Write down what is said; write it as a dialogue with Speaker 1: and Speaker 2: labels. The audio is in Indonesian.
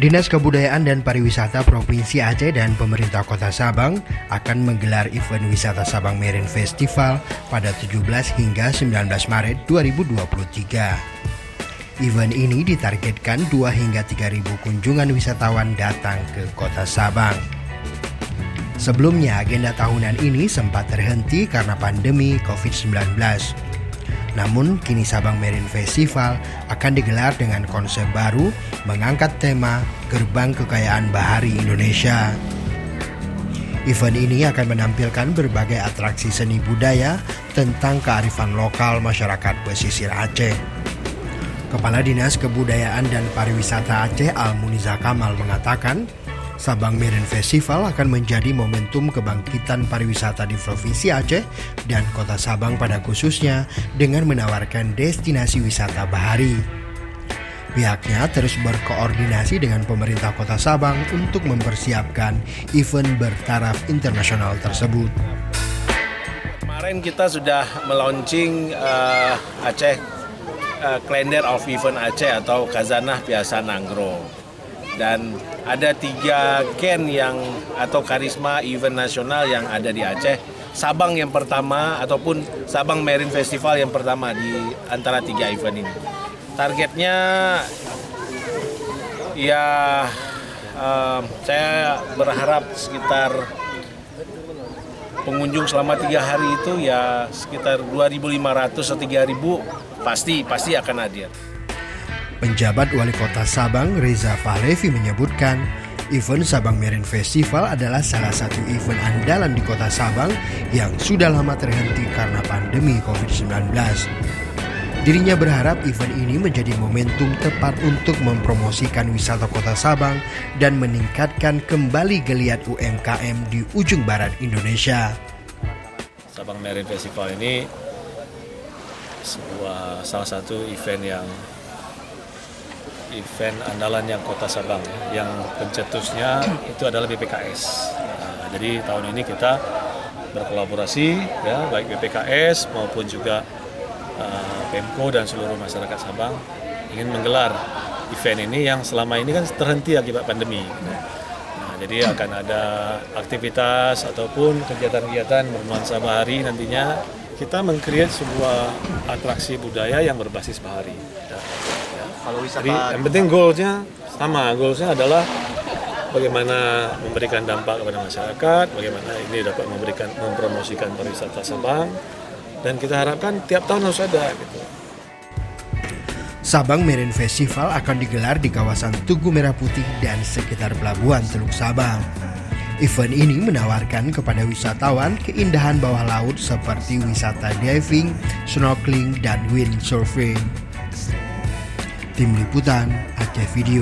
Speaker 1: Dinas Kebudayaan dan Pariwisata Provinsi Aceh dan pemerintah Kota Sabang akan menggelar event wisata Sabang Marine Festival pada 17 hingga 19 Maret 2023. Event ini ditargetkan 2 hingga 3.000 kunjungan wisatawan datang ke Kota Sabang. Sebelumnya, agenda tahunan ini sempat terhenti karena pandemi COVID-19. Namun, kini Sabang Marine Festival akan digelar dengan konsep baru mengangkat tema Gerbang Kekayaan Bahari Indonesia. Event ini akan menampilkan berbagai atraksi seni budaya tentang kearifan lokal masyarakat pesisir Aceh. Kepala Dinas Kebudayaan dan Pariwisata Aceh Al-Muniza Kamal mengatakan, Sabang Marine Festival akan menjadi momentum kebangkitan pariwisata di Provinsi Aceh dan Kota Sabang pada khususnya dengan menawarkan destinasi wisata bahari. Pihaknya terus berkoordinasi dengan pemerintah Kota Sabang untuk mempersiapkan event bertaraf internasional tersebut.
Speaker 2: Kemarin kita sudah melaunching Aceh Kalender of Event Aceh atau Khazanah Piasa Nanggro. Dan ada 3 ken atau karisma event nasional yang ada di Aceh. Sabang yang pertama ataupun Sabang Marine Festival yang pertama di antara 3 event ini. Targetnya saya berharap sekitar pengunjung selama 3 hari itu sekitar 2.500 atau 3.000 pasti akan hadir.
Speaker 1: Penjabat Wali Kota Sabang, Reza Fahlevi menyebutkan, event Sabang Marine Festival adalah salah satu event andalan di Kota Sabang yang sudah lama terhenti karena pandemi COVID-19. Dirinya berharap event ini menjadi momentum tepat untuk mempromosikan wisata Kota Sabang dan meningkatkan kembali geliat UMKM di ujung barat Indonesia.
Speaker 3: Sabang Marine Festival ini salah satu event andalan yang Kota Sabang, yang pencetusnya itu adalah BPKS. Jadi tahun ini kita berkolaborasi baik BPKS maupun juga Pemko dan seluruh masyarakat Sabang ingin menggelar event ini yang selama ini kan terhenti akibat pandemi. Jadi akan ada aktivitas ataupun kegiatan-kegiatan bernuansa bahari nantinya. Kita meng-create sebuah atraksi budaya yang berbasis bahari. Jadi yang penting goalsnya goalsnya adalah bagaimana memberikan dampak kepada masyarakat, bagaimana ini dapat mempromosikan pariwisata Sabang, dan kita harapkan tiap tahun harus ada gitu.
Speaker 1: Sabang Marine Festival akan digelar di kawasan Tugu Merah Putih dan sekitar Pelabuhan Teluk Sabang. Event ini menawarkan kepada wisatawan keindahan bawah laut seperti wisata diving, snorkeling, dan windsurfing. Tim Liputan Aceh Video.